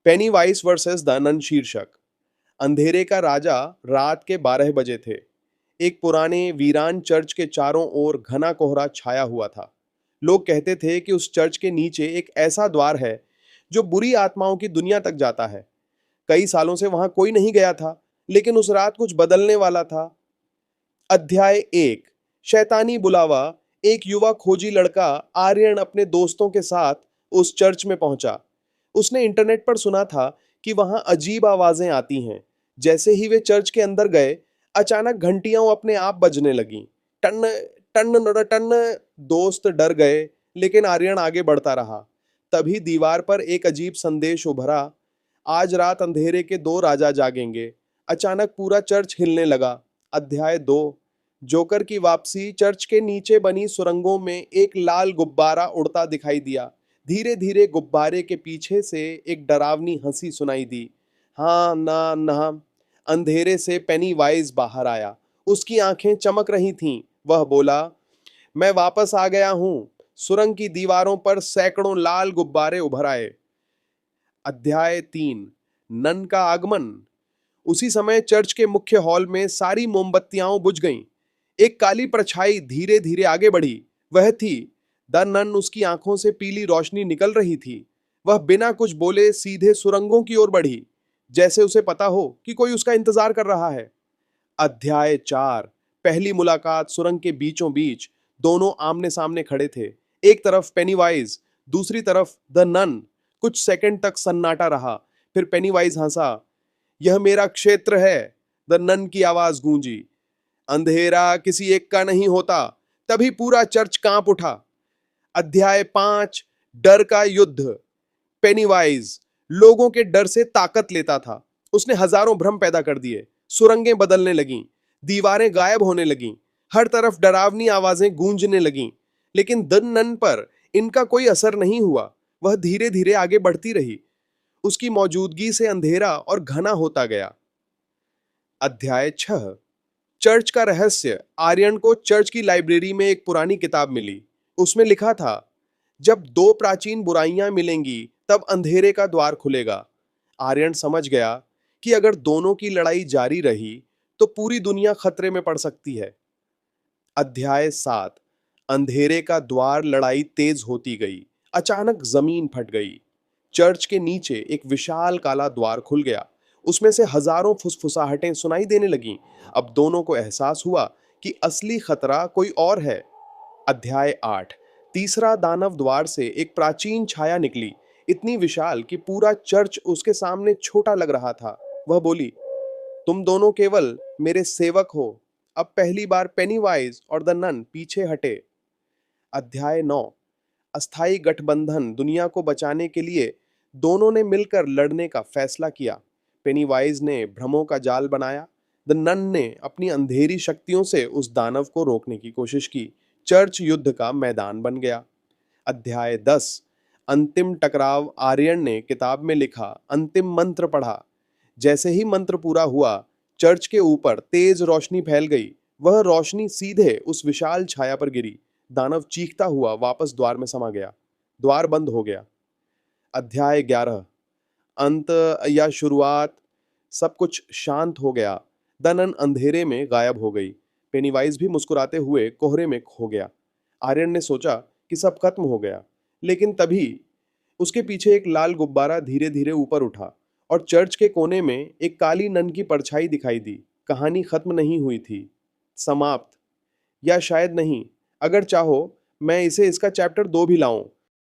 Penny-wise versus the none शीर्षक। अंधेरे का राजा। रात के 12 बजे थे। एक पुराने वीरान चर्च के चारों ओर घना कोहरा छाया हुआ था। लोग कहते थे कि उस चर्च के नीचे एक ऐसा द्वार है जो बुरी आत्माओं की दुनिया तक जाता है। कई सालों से वहां कोई नहीं गया था, लेकिन उस रात कुछ बदलने वाला था। अध्याय 1। शैतानी बुलावा। एक युवा खोजी लड़का आर्यन अपने दोस्तों के साथ उस चर्च में पहुंचा। उसने इंटरनेट पर सुना था कि वहां अजीब आवाजें आती हैं। जैसे ही वे चर्च के अंदर गए, अचानक घंटियां अपने आप बजने लगीं। टन टन नड़ टन। दोस्त डर गए, लेकिन आर्यन आगे बढ़ता रहा। तभी दीवार पर एक अजीब संदेश उभरा। आज रात अंधेरे के 2 राजा जागेंगे। अचानक पूरा चर्च हिलने लगा। अध्याय 2। जोकर की वापसी। चर्च के नीचे बनी सुरंगों में एक लाल गुब्बारा उड़ता दिखाई दिया। धीरे धीरे गुब्बारे के पीछे से एक डरावनी हंसी सुनाई दी। हाँ ना ना। अंधेरे से पेनीवाइज बाहर आया। उसकी आंखें चमक रही थीं। वह बोला, मैं वापस आ गया हूं। सुरंग की दीवारों पर सैकड़ों लाल गुब्बारे उभर आए। अध्याय 3। नन का आगमन। उसी समय चर्च के मुख्य हॉल में सारी मोमबत्तियां बुझ गईं। एक काली परछाई धीरे धीरे आगे बढ़ी। वह थी द नन। उसकी आंखों से पीली रोशनी निकल रही थी। वह बिना कुछ बोले सीधे सुरंगों की ओर बढ़ी, जैसे उसे पता हो कि कोई उसका इंतजार कर रहा है। अध्याय 4। पहली मुलाकात। सुरंग के बीचों बीच दोनों आमने सामने खड़े थे। एक तरफ पेनीवाइज, दूसरी तरफ द नन। कुछ सेकंड तक सन्नाटा रहा। फिर पेनीवाइज हंसा। यह मेरा क्षेत्र है। द नन की आवाज गूंजी। अंधेरा किसी एक का नहीं होता। तभी पूरा चर्च कांप उठा। अध्याय 5। डर का युद्ध। पेनीवाइज लोगों के डर से ताकत लेता था। उसने हजारों भ्रम पैदा कर दिए। सुरंगें बदलने लगीं, दीवारें गायब होने लगीं, हर तरफ डरावनी आवाजें गूंजने लगीं। लेकिन द नन पर इनका कोई असर नहीं हुआ। वह धीरे धीरे आगे बढ़ती रही। उसकी मौजूदगी से अंधेरा और घना होता गया। अध्याय 6। चर्च का रहस्य। आर्यन को चर्च की लाइब्रेरी में एक पुरानी किताब मिली। उसमें लिखा था, जब 2 प्राचीन बुराइयां मिलेंगी तब अंधेरे का द्वार खुलेगा। आर्यन समझ गया कि अगर दोनों की लड़ाई जारी रही तो पूरी दुनिया खतरे में पड़ सकती है। अध्याय 7। अंधेरे का द्वार। लड़ाई तेज होती गई। अचानक जमीन फट गई। चर्च के नीचे एक विशाल काला द्वार खुल गया। उसमें से हजारों फुसफुसाहटें सुनाई देने लगीं। अब दोनों को एहसास हुआ कि असली खतरा कोई और है। अध्याय 8। तीसरा दानव। द्वार से एक प्राचीन छाया निकली, इतनी विशाल कि पूरा चर्च उसके सामने छोटा लग रहा था। वह बोली, तुम दोनों केवल मेरे सेवक हो। अब पहली बार पेनीवाइज और द नन पीछे हटे। अध्याय 9। अस्थाई गठबंधन। दुनिया को बचाने के लिए दोनों ने मिलकर लड़ने का फैसला किया। पेनीवाइज ने भ्रमों का जाल बनाया। द नन ने अपनी अंधेरी शक्तियों से उस दानव को रोकने की कोशिश की। चर्च युद्ध का मैदान बन गया। अध्याय 10। अंतिम टकराव। आर्यन ने किताब में लिखा अंतिम मंत्र पढ़ा। जैसे ही मंत्र पूरा हुआ, चर्च के ऊपर तेज रोशनी फैल गई। वह रोशनी सीधे उस विशाल छाया पर गिरी। दानव चीखता हुआ वापस द्वार में समा गया। द्वार बंद हो गया। अध्याय 11। अंत या शुरुआत। सब कुछ शांत हो गया। दनन अंधेरे में गायब हो गई। पेनीवाइज भी मुस्कुराते हुए कोहरे में खो गया। आर्यन ने सोचा कि सब खत्म हो गया, लेकिन तभी उसके पीछे एक लाल गुब्बारा धीरे धीरे ऊपर उठा और चर्च के कोने में एक काली नन की परछाई दिखाई दी। कहानी खत्म नहीं हुई थी। समाप्त। या शायद नहीं। अगर चाहो मैं इसका चैप्टर 2 भी लाऊं।